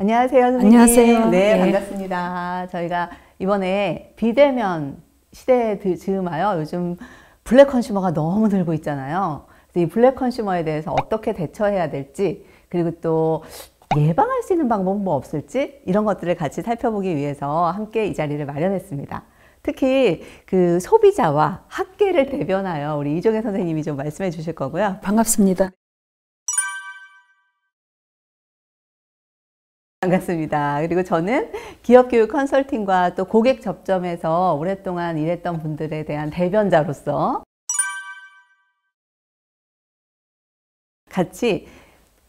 안녕하세요, 선생님. 안녕하세요. 네, 예. 반갑습니다. 저희가 이번에 비대면 시대에 즈음하여 요즘 블랙 컨슈머가 너무 늘고 있잖아요. 그래서 이 블랙 컨슈머에 대해서 어떻게 대처해야 될지, 그리고 또 예방할 수 있는 방법은 뭐 없을지, 이런 것들을 같이 살펴보기 위해서 함께 이 자리를 마련했습니다. 특히 그 소비자와 학계를 대변하여 우리 이종혜 선생님이 좀 말씀해 주실 거고요. 반갑습니다. 반갑습니다. 그리고 저는 기업교육 컨설팅과 또 고객 접점에서 오랫동안 일했던 분들에 대한 대변자로서 같이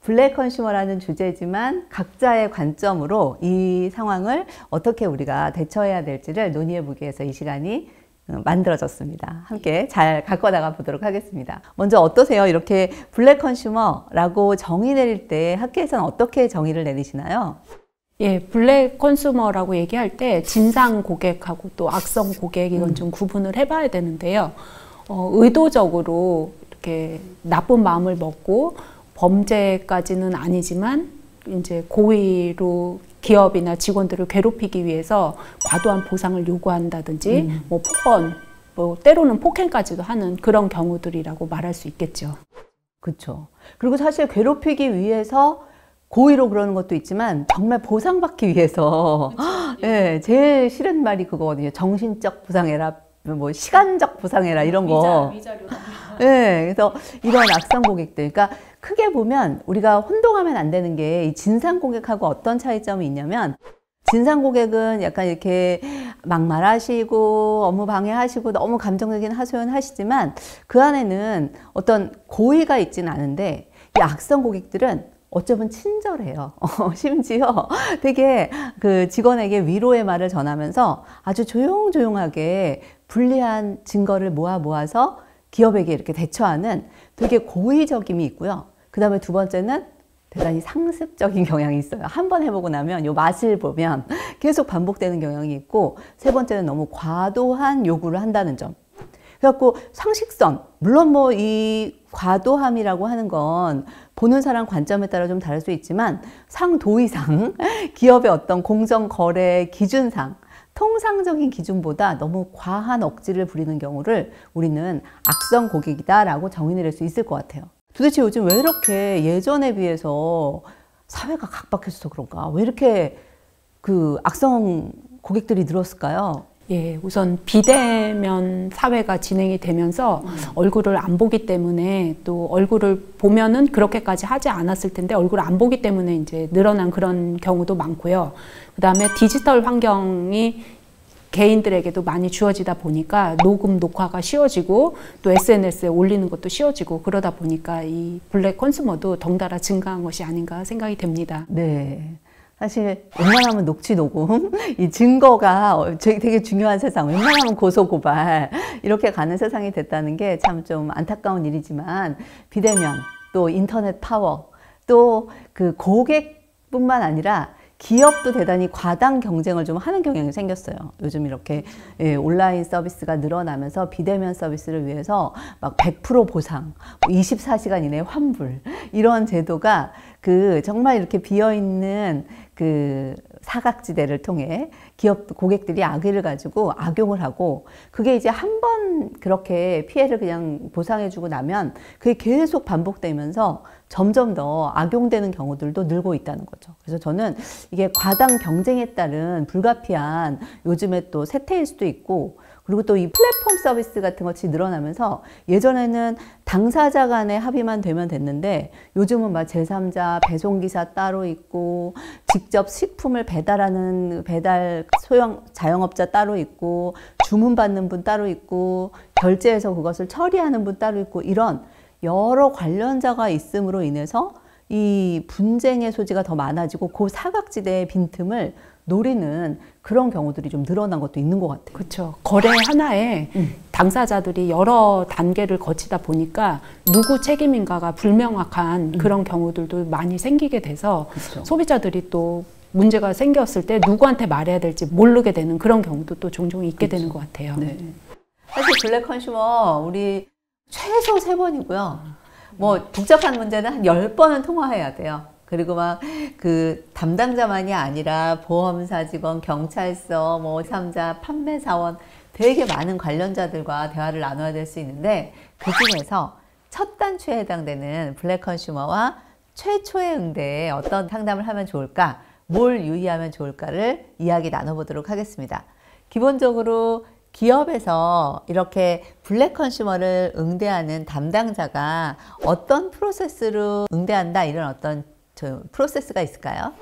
블랙 컨슈머라는 주제지만 각자의 관점으로 이 상황을 어떻게 우리가 대처해야 될지를 논의해 보기 위해서 이 시간이 만들어졌습니다. 함께 잘 갖고 나가 보도록 하겠습니다. 먼저 어떠세요? 이렇게 블랙 컨슈머라고 정의 내릴 때 학계에서는 어떻게 정의를 내리시나요? 예, 블랙 컨슈머라고 얘기할 때 진상 고객하고 또 악성 고객 이건 좀 구분을 해봐야 되는데요. 의도적으로 이렇게 나쁜 마음을 먹고 범죄까지는 아니지만 이제 고의로 기업이나 직원들을 괴롭히기 위해서 과도한 보상을 요구한다든지 뭐 폭언, 뭐 때로는 폭행까지도 하는 그런 경우들이라고 말할 수 있겠죠. 그렇죠. 그리고 사실 괴롭히기 위해서 고의로 그러는 것도 있지만 정말 보상받기 위해서 예, 제일 싫은 말이 그거거든요. 정신적 보상해라, 뭐 시간적 보상해라 이런 거. 위자료. 네, 그래서 이런 악성 고객들, 그러니까 크게 보면 우리가 혼동하면 안 되는 게 이 진상 고객하고 어떤 차이점이 있냐면, 진상 고객은 약간 이렇게 막말하시고 업무 방해하시고 너무 감정적인 하소연 하시지만 그 안에는 어떤 고의가 있지는 않은데, 이 악성 고객들은 어쩌면 친절해요. 심지어 되게 그 직원에게 위로의 말을 전하면서 아주 조용조용하게 불리한 증거를 모아서 기업에게 이렇게 대처하는 되게 고의적임이 있고요. 그 다음에 두 번째는 대단히 상습적인 경향이 있어요. 한 번 해보고 나면 요 맛을 보면 계속 반복되는 경향이 있고, 세 번째는 너무 과도한 요구를 한다는 점. 그래갖고 상식선, 물론 뭐 이 과도함이라고 하는 건 보는 사람 관점에 따라 좀 다를 수 있지만 상도의상 기업의 어떤 공정거래 기준상 통상적인 기준보다 너무 과한 억지를 부리는 경우를 우리는 악성 고객이다라고 정의 내릴 수 있을 것 같아요. 도대체 요즘 왜 이렇게 예전에 비해서 사회가 각박해져서 그런가? 왜 이렇게 그 악성 고객들이 늘었을까요? 예, 우선 비대면 사회가 진행이 되면서 얼굴을 안 보기 때문에, 또 얼굴을 보면은 그렇게까지 하지 않았을 텐데 얼굴을 안 보기 때문에 이제 늘어난 그런 경우도 많고요. 그 다음에 디지털 환경이 개인들에게도 많이 주어지다 보니까 녹음, 녹화가 쉬워지고 또 SNS에 올리는 것도 쉬워지고, 그러다 보니까 이 블랙 컨슈머도 덩달아 증가한 것이 아닌가 생각이 됩니다. 네. 사실 웬만하면 녹취 녹음, 이 증거가 되게 중요한 세상, 웬만하면 고소 고발 이렇게 가는 세상이 됐다는 게 참 좀 안타까운 일이지만, 비대면, 또 인터넷 파워, 또 그 고객뿐만 아니라 기업도 대단히 과당 경쟁을 좀 하는 경향이 생겼어요. 요즘 이렇게 온라인 서비스가 늘어나면서 비대면 서비스를 위해서 막 100% 보상, 24시간 이내 환불, 이런 제도가 그 정말 이렇게 비어있는 그 사각지대를 통해 기업 고객들이 악의를 가지고 악용을 하고, 그게 이제 한 번 그렇게 피해를 그냥 보상해주고 나면 그게 계속 반복되면서 점점 더 악용되는 경우들도 늘고 있다는 거죠. 그래서 저는 이게 과당 경쟁에 따른 불가피한 요즘에 또 세태일 수도 있고, 그리고 또 이 플랫폼 서비스 같은 것이 늘어나면서 예전에는 당사자 간의 합의만 되면 됐는데 요즘은 막 제3자 배송기사 따로 있고, 직접 식품을 배달하는 배달 소형 자영업자 따로 있고, 주문받는 분 따로 있고, 결제해서 그것을 처리하는 분 따로 있고, 이런 여러 관련자가 있음으로 인해서 이 분쟁의 소지가 더 많아지고 그 사각지대의 빈틈을 노리는 그런 경우들이 좀 늘어난 것도 있는 것 같아요. 그렇죠. 거래 하나에 당사자들이 여러 단계를 거치다 보니까 누구 책임인가가 불명확한 그런 경우들도 많이 생기게 돼서, 그렇죠. 소비자들이 또 문제가 생겼을 때 누구한테 말해야 될지 모르게 되는 그런 경우도 또 종종 있게 되는 것 같아요. 네. 사실 블랙 컨슈머 우리 최소 3번이고요. 뭐 복잡한 문제는 한 10번은 통화해야 돼요. 그리고 막 그 담당자만이 아니라 보험사 직원, 경찰서, 뭐 삼자, 판매사원 되게 많은 관련자들과 대화를 나눠야 될 수 있는데 그 중에서 첫 단추에 해당되는 블랙 컨슈머와 최초의 응대에 어떤 상담을 하면 좋을까, 뭘 유의하면 좋을까를 이야기 나눠보도록 하겠습니다. 기본적으로 기업에서 이렇게 블랙 컨슈머를 응대하는 담당자가 어떤 프로세스로 응대한다, 이런 어떤 프로세스가 있을까요?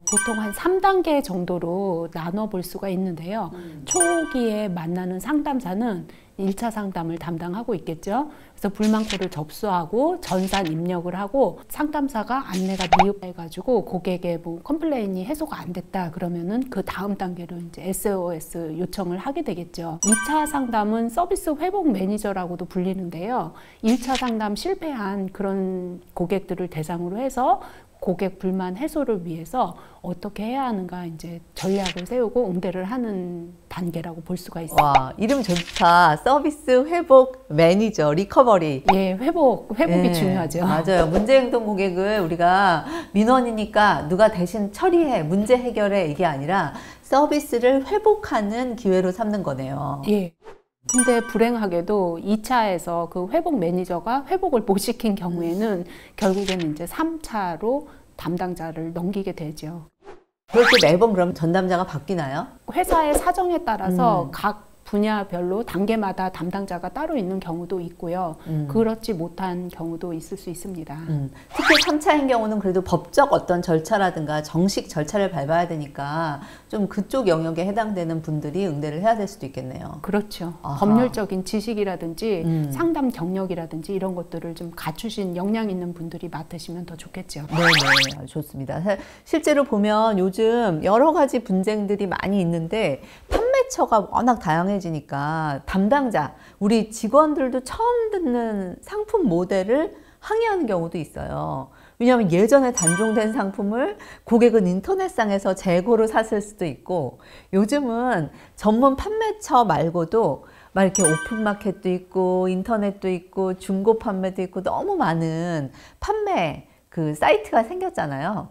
보통 한 3단계 정도로 나눠볼 수가 있는데요. 초기에 만나는 상담사는 1차 상담을 담당하고 있겠죠. 그래서 불만코를 접수하고 전산 입력을 하고 상담사가 안내가 미흡해가지고 고객의 뭐 컴플레인이 해소가 안 됐다 그러면은 그 다음 단계로 이제 SOS 요청을 하게 되겠죠. 2차 상담은 서비스 회복 매니저라고도 불리는데요. 1차 상담 실패한 그런 고객들을 대상으로 해서 고객 불만 해소를 위해서 어떻게 해야 하는가 이제 전략을 세우고 응대를 하는 단계라고 볼 수가 있어요. 와, 이름 좋다. 서비스 회복 매니저, 리커버리. 예, 회복이 예, 중요하죠. 맞아요. 문제 행동 고객을 우리가 민원이니까 누가 대신 처리해, 문제 해결해, 이게 아니라 서비스를 회복하는 기회로 삼는 거네요. 예. 근데 불행하게도 2차에서 그 회복 매니저가 회복을 못 시킨 경우에는 결국에는 이제 3차로 담당자를 넘기게 되죠. 그럴 때 매번 그럼 전담자가 바뀌나요? 회사의 사정에 따라서 각 분야별로 단계마다 담당자가 따로 있는 경우도 있고요. 그렇지 못한 경우도 있을 수 있습니다. 특히 3차인 경우는 그래도 법적 어떤 절차라든가 정식 절차를 밟아야 되니까 좀 그쪽 영역에 해당되는 분들이 응대를 해야 될 수도 있겠네요. 그렇죠. 아하. 법률적인 지식이라든지 상담 경력이라든지 이런 것들을 좀 갖추신 역량 있는 분들이 맡으시면 더 좋겠죠. 네네, 좋습니다. 실제로 보면 요즘 여러 가지 분쟁들이 많이 있는데 판매처가 워낙 다양해지니까 담당자, 우리 직원들도 처음 듣는 상품 모델을 항의하는 경우도 있어요. 왜냐하면 예전에 단종된 상품을 고객은 인터넷상에서 재고로 샀을 수도 있고, 요즘은 전문 판매처 말고도 막 이렇게 오픈마켓도 있고 인터넷도 있고 중고 판매도 있고 너무 많은 판매 그 사이트가 생겼잖아요.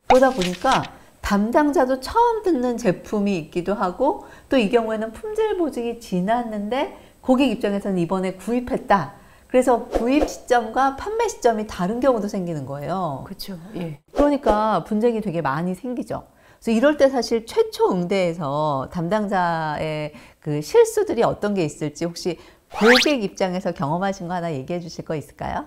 그러다 보니까 담당자도 처음 듣는 제품이 있기도 하고, 또 이 경우에는 품질 보증이 지났는데 고객 입장에서는 이번에 구입했다. 그래서 구입 시점과 판매 시점이 다른 경우도 생기는 거예요. 그렇죠. 예. 그러니까 분쟁이 되게 많이 생기죠. 그래서 이럴 때 사실 최초 응대에서 담당자의 그 실수들이 어떤 게 있을지 혹시 고객 입장에서 경험하신 거 하나 얘기해 주실 거 있을까요?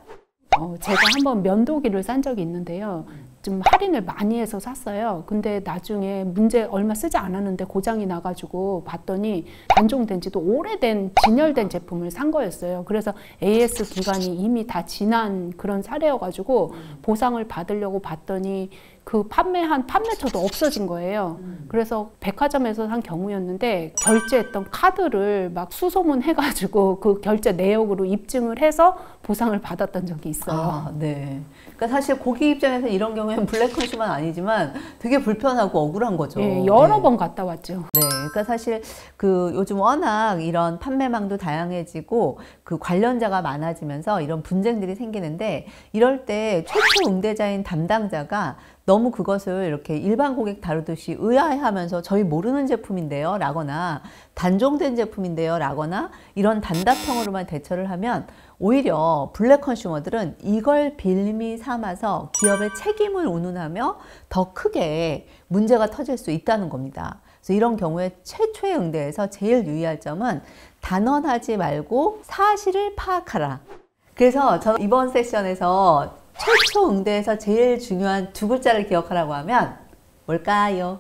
제가 한번 면도기를 산 적이 있는데요. 좀 할인을 많이 해서 샀어요. 근데 나중에 문제 얼마 쓰지 않았는데 고장이 나가지고 봤더니 단종된 지도 오래된 진열된 제품을 산 거였어요. 그래서 AS 기간이 이미 다 지난 그런 사례여가지고 보상을 받으려고 봤더니 그 판매한 판매처도 없어진 거예요. 그래서 백화점에서 산 경우였는데 결제했던 카드를 막 수소문 해가지고 그 결제 내역으로 입증을 해서 보상을 받았던 적이 있어요. 아, 네. 그러니까 사실 고객 입장에서 이런 경우에는 블랙 컨슈머는 아니지만 되게 불편하고 억울한 거죠. 예, 여러 네. 번 갔다 왔죠. 네, 그러니까 사실 그 요즘 워낙 이런 판매망도 다양해지고 그 관련자가 많아지면서 이런 분쟁들이 생기는데, 이럴 때 최초 응대자인 담당자가 너무 그것을 이렇게 일반 고객 다루듯이 의아해하면서 저희 모르는 제품인데요 라거나 단종된 제품인데요 라거나 이런 단답형으로만 대처를 하면 오히려 블랙 컨슈머들은 이걸 빌미 삼아서 기업의 책임을 운운하며 더 크게 문제가 터질 수 있다는 겁니다. 그래서 이런 경우에 최초의 응대에서 제일 유의할 점은 단언하지 말고 사실을 파악하라. 그래서 저는 이번 세션에서 최초 응대에서 제일 중요한 두 글자를 기억하라고 하면 뭘까요?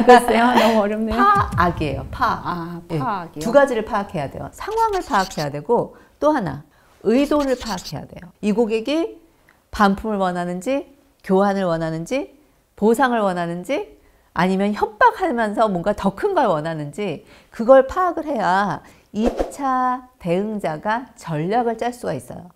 글쎄요, 너무 어렵네요. 파악이에요. 파악. 아, 파악이요? 두 가지를 파악해야 돼요. 상황을 파악해야 되고, 또 하나 의도를 파악해야 돼요. 이 고객이 반품을 원하는지, 교환을 원하는지, 보상을 원하는지, 아니면 협박하면서 뭔가 더 큰 걸 원하는지, 그걸 파악을 해야 2차 대응자가 전략을 짤 수가 있어요.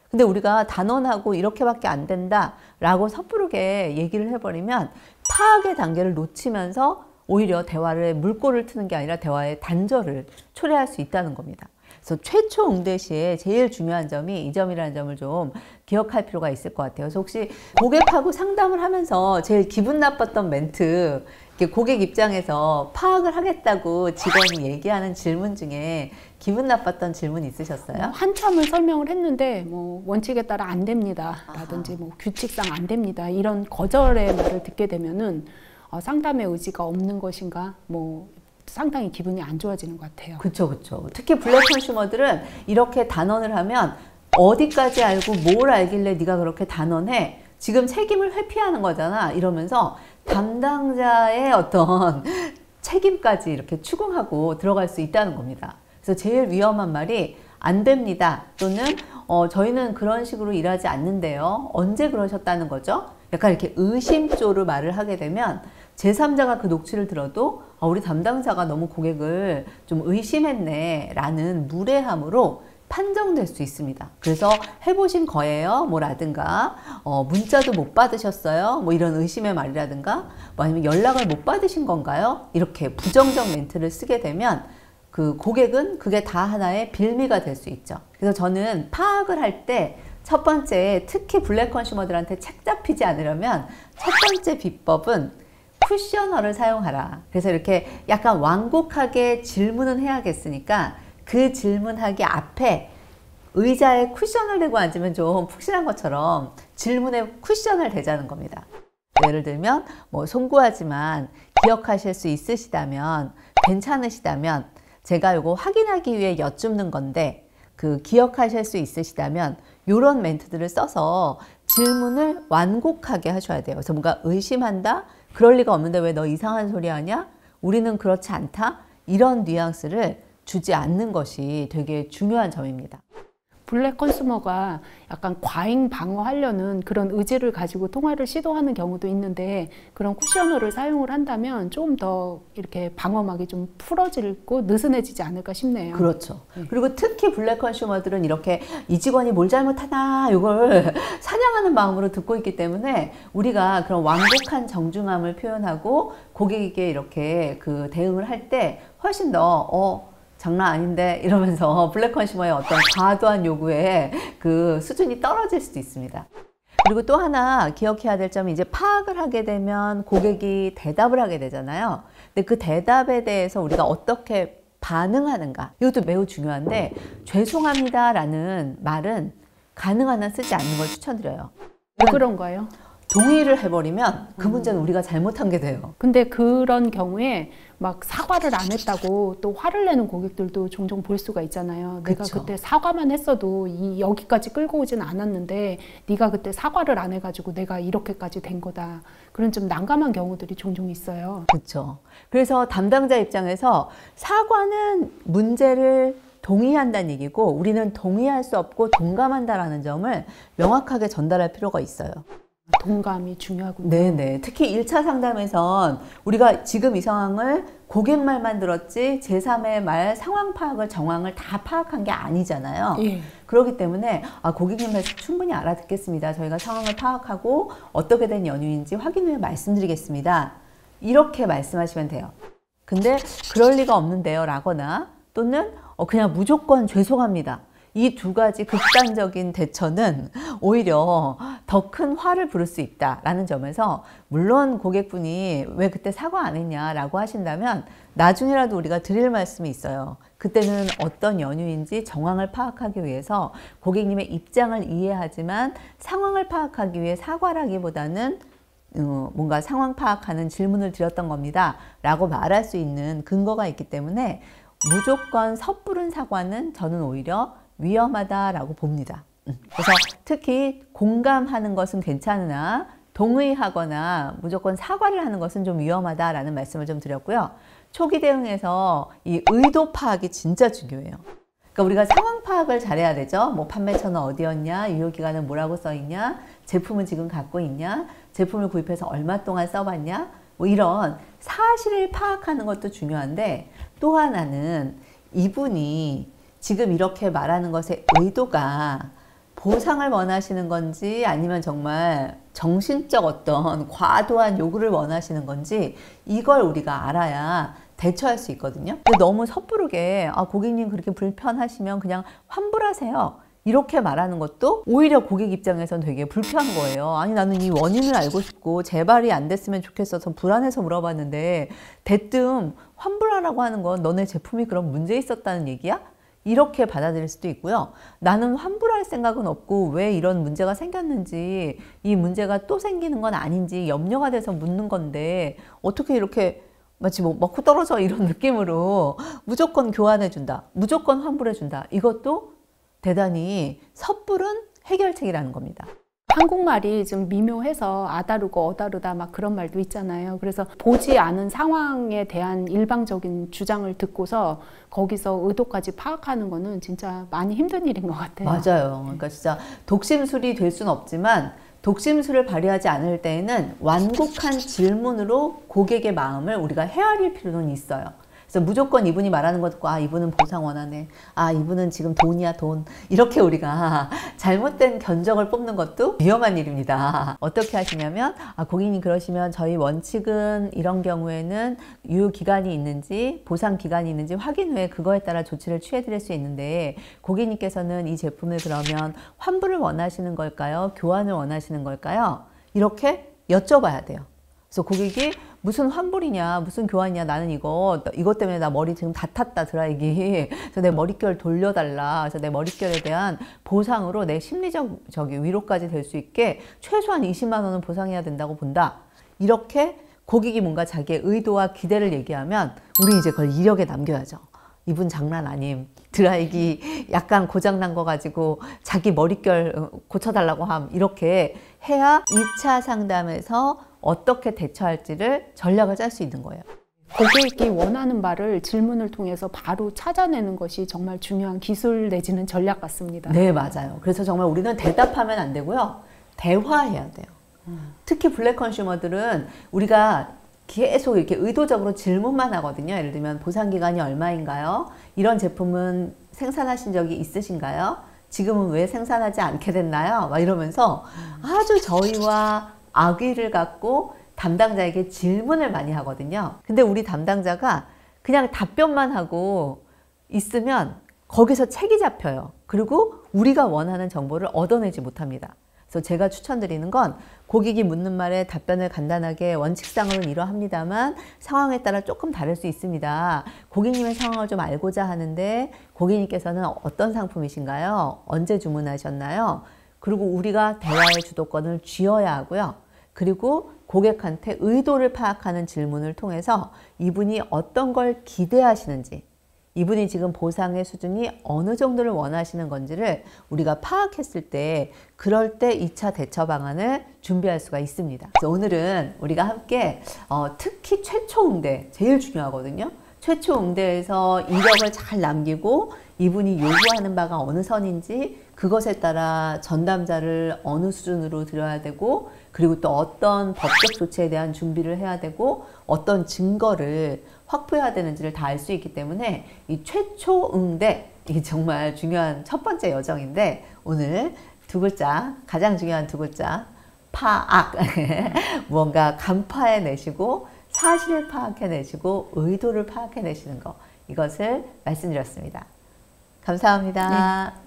근데 우리가 단언하고 이렇게밖에 안 된다 라고 섣부르게 얘기를 해버리면 파악의 단계를 놓치면서 오히려 대화를 물꼬를 트는 게 아니라 대화의 단절을 초래할 수 있다는 겁니다. 그래서 최초 응대 시에 제일 중요한 점이 이 점이라는 점을 좀 기억할 필요가 있을 것 같아요. 그래서 혹시 고객하고 상담을 하면서 제일 기분 나빴던 멘트, 이렇게 고객 입장에서 파악을 하겠다고 직원이 얘기하는 질문 중에 기분 나빴던 질문 있으셨어요? 한참을 설명을 했는데 뭐 원칙에 따라 안 됩니다 라든지 뭐 규칙상 안 됩니다 이런 거절의 말을 듣게 되면은 상담의 의지가 없는 것인가 뭐 상당히 기분이 안 좋아지는 것 같아요. 그렇죠, 그렇죠. 특히 블랙 컨슈머들은 이렇게 단언을 하면 어디까지 알고 뭘 알길래 네가 그렇게 단언해? 지금 책임을 회피하는 거잖아. 이러면서 담당자의 어떤 책임까지 이렇게 추궁하고 들어갈 수 있다는 겁니다. 그래서 제일 위험한 말이 안 됩니다. 또는 저희는 그런 식으로 일하지 않는데요. 언제 그러셨다는 거죠? 약간 이렇게 의심조로 말을 하게 되면 제3자가 그 녹취를 들어도 우리 담당자가 너무 고객을 좀 의심했네 라는 무례함으로 판정될 수 있습니다. 그래서 해보신 거예요? 뭐라든가 문자도 못 받으셨어요? 뭐 이런 의심의 말이라든가 뭐 아니면 연락을 못 받으신 건가요? 이렇게 부정적 멘트를 쓰게 되면 그 고객은 그게 다 하나의 빌미가 될 수 있죠. 그래서 저는 파악을 할 때 첫 번째, 특히 블랙 컨슈머들한테 책 잡히지 않으려면 첫 번째 비법은 쿠셔너를 사용하라. 그래서 이렇게 약간 완곡하게 질문은 해야겠으니까 그 질문하기 앞에 의자에 쿠션을 대고 앉으면 좀 푹신한 것처럼 질문에 쿠션을 대자는 겁니다. 예를 들면 뭐 송구하지만 기억하실 수 있으시다면, 괜찮으시다면 제가 이거 확인하기 위해 여쭙는 건데 그 기억하실 수 있으시다면 이런 멘트들을 써서 질문을 완곡하게 하셔야 돼요. 그래서 뭔가 의심한다? 그럴 리가 없는데 왜 너 이상한 소리 하냐? 우리는 그렇지 않다? 이런 뉘앙스를 주지 않는 것이 되게 중요한 점입니다. 블랙 컨슈머가 약간 과잉 방어하려는 그런 의지를 가지고 통화를 시도하는 경우도 있는데 그런 쿠셔너를 사용을 한다면 좀 더 이렇게 방어막이 좀 풀어지고 느슨해지지 않을까 싶네요. 그렇죠. 그리고 특히 블랙 컨슈머들은 이렇게 이 직원이 뭘 잘못하나 이걸 사냥하는 마음으로 듣고 있기 때문에 우리가 그런 완곡한 정중함을 표현하고 고객에게 이렇게 그 대응을 할 때 훨씬 더 장난 아닌데 이러면서 블랙 컨슈머의 어떤 과도한 요구에 그 수준이 떨어질 수도 있습니다. 그리고 또 하나 기억해야 될 점이 이제 파악을 하게 되면 고객이 대답을 하게 되잖아요. 근데 그 대답에 대해서 우리가 어떻게 반응하는가 이것도 매우 중요한데 죄송합니다 라는 말은 가능한 한 쓰지 않는 걸 추천드려요. 왜 그런가요? 동의를 해버리면 그 문제는 우리가 잘못한 게 돼요. 근데 그런 경우에 막 사과를 안 했다고 또 화를 내는 고객들도 종종 볼 수가 있잖아요. 그쵸. 내가 그때 사과만 했어도 여기까지 끌고 오진 않았는데 네가 그때 사과를 안 해가지고 내가 이렇게까지 된 거다. 그런 좀 난감한 경우들이 종종 있어요. 그렇죠. 그래서 담당자 입장에서 사과는 문제를 동의한다는 얘기고 우리는 동의할 수 없고 동감한다라는 점을 명확하게 전달할 필요가 있어요. 동감이 중요하군요. 네네. 특히 1차 상담에선 우리가 지금 이 상황을 고객 말만 들었지 제3의 말, 상황 파악을, 정황을 다 파악한 게 아니잖아요. 예. 그렇기 때문에 고객님 말씀 충분히 알아듣겠습니다. 저희가 상황을 파악하고 어떻게 된 연유인지 확인 후에 말씀드리겠습니다. 이렇게 말씀하시면 돼요. 근데 그럴 리가 없는데요 라거나 또는 그냥 무조건 죄송합니다. 이 두 가지 극단적인 대처는 오히려 더 큰 화를 부를 수 있다라는 점에서 물론 고객분이 왜 그때 사과 안 했냐라고 하신다면 나중에라도 우리가 드릴 말씀이 있어요. 그때는 어떤 연유인지 정황을 파악하기 위해서 고객님의 입장을 이해하지만 상황을 파악하기 위해 사과라기보다는 뭔가 상황 파악하는 질문을 드렸던 겁니다 라고 말할 수 있는 근거가 있기 때문에 무조건 섣부른 사과는 저는 오히려 위험하다라고 봅니다. 그래서 특히 공감하는 것은 괜찮으나 동의하거나 무조건 사과를 하는 것은 좀 위험하다라는 말씀을 좀 드렸고요. 초기 대응에서 이 의도 파악이 진짜 중요해요. 그러니까 우리가 상황 파악을 잘해야 되죠. 뭐 판매처는 어디였냐, 유효기간은 뭐라고 써있냐, 제품은 지금 갖고 있냐, 제품을 구입해서 얼마 동안 써봤냐, 뭐 이런 사실을 파악하는 것도 중요한데 또 하나는 이분이 지금 이렇게 말하는 것의 의도가 보상을 원하시는 건지 아니면 정말 정신적 어떤 과도한 요구를 원하시는 건지 이걸 우리가 알아야 대처할 수 있거든요. 근데 너무 섣부르게 고객님 그렇게 불편하시면 그냥 환불하세요, 이렇게 말하는 것도 오히려 고객 입장에선 되게 불편한 거예요. 아니 나는 이 원인을 알고 싶고 재발이 안 됐으면 좋겠어서 불안해서 물어봤는데 대뜸 환불하라고 하는 건 너네 제품이 그런 문제 있었다는 얘기야? 이렇게 받아들일 수도 있고요. 나는 환불할 생각은 없고 왜 이런 문제가 생겼는지, 이 문제가 또 생기는 건 아닌지 염려가 돼서 묻는 건데 어떻게 이렇게 마치 뭐 먹고 떨어져 이런 느낌으로 무조건 교환해준다, 무조건 환불해준다, 이것도 대단히 섣부른 해결책이라는 겁니다. 한국말이 좀 미묘해서 아다르고 어다르다 막 그런 말도 있잖아요. 그래서 보지 않은 상황에 대한 일방적인 주장을 듣고서 거기서 의도까지 파악하는 거는 진짜 많이 힘든 일인 것 같아요. 맞아요. 그러니까 진짜 독심술이 될 수는 없지만 독심술을 발휘하지 않을 때에는 완곡한 질문으로 고객의 마음을 우리가 헤아릴 필요는 있어요. 그래서 무조건 이분이 말하는 거 듣고 이분은 보상 원하네, 이분은 지금 돈이야 돈, 이렇게 우리가 잘못된 견적을 뽑는 것도 위험한 일입니다. 어떻게 하시냐면 고객님 그러시면 저희 원칙은 이런 경우에는 유효기간이 있는지 보상 기간이 있는지 확인 후에 그거에 따라 조치를 취해 드릴 수 있는데 고객님께서는 이 제품을 그러면 환불을 원하시는 걸까요? 교환을 원하시는 걸까요? 이렇게 여쭤봐야 돼요. 그래서 고객이 무슨 환불이냐 무슨 교환이냐, 나는 이것 때문에 나 머리 지금 다 탔다 드라이기, 그래서 내 머릿결 돌려달라, 그래서 내 머릿결에 대한 보상으로 내 심리적 위로까지 될 수 있게 최소한 20만 원은 보상해야 된다고 본다, 이렇게 고객이 뭔가 자기의 의도와 기대를 얘기하면 우리 이제 그걸 이력에 남겨야죠. 이분 장난 아님, 드라이기 약간 고장난 거 가지고 자기 머릿결 고쳐달라고 함, 이렇게 해야 2차 상담에서 어떻게 대처할지를 전략을 짤 수 있는 거예요. 고객이 원하는 바를 질문을 통해서 바로 찾아내는 것이 정말 중요한 기술 내지는 전략 같습니다. 네, 맞아요. 그래서 정말 우리는 대답하면 안 되고요, 대화해야 돼요. 특히 블랙 컨슈머들은 우리가 계속 이렇게 의도적으로 질문만 하거든요. 예를 들면 보상기간이 얼마인가요? 이런 제품은 생산하신 적이 있으신가요? 지금은 왜 생산하지 않게 됐나요? 막 이러면서 아주 저희와 악의를 갖고 담당자에게 질문을 많이 하거든요. 근데 우리 담당자가 그냥 답변만 하고 있으면 거기서 책이 잡혀요. 그리고 우리가 원하는 정보를 얻어내지 못합니다. 그래서 제가 추천드리는 건 고객이 묻는 말에 답변을 간단하게 원칙상으로는 이러합니다만 상황에 따라 조금 다를 수 있습니다. 고객님의 상황을 좀 알고자 하는데 고객님께서는 어떤 상품이신가요? 언제 주문하셨나요? 그리고 우리가 대화의 주도권을 쥐어야 하고요. 그리고 고객한테 의도를 파악하는 질문을 통해서 이분이 어떤 걸 기대하시는지, 이분이 지금 보상의 수준이 어느 정도를 원하시는 건지를 우리가 파악했을 때 그럴 때 2차 대처 방안을 준비할 수가 있습니다. 그래서 오늘은 우리가 함께 특히 최초 응대 제일 중요하거든요. 최초 응대에서 이력을 잘 남기고 이분이 요구하는 바가 어느 선인지 그것에 따라 전담자를 어느 수준으로 들여야 되고, 그리고 또 어떤 법적 조치에 대한 준비를 해야 되고 어떤 증거를 확보해야 되는지를 다 알 수 있기 때문에 이 최초 응대, 이게 정말 중요한 첫 번째 여정인데 오늘 두 글자, 가장 중요한 두 글자, 파악 무언가 간파해내시고 사실을 파악해내시고 의도를 파악해내시는 거, 이것을 말씀드렸습니다. 감사합니다. 네.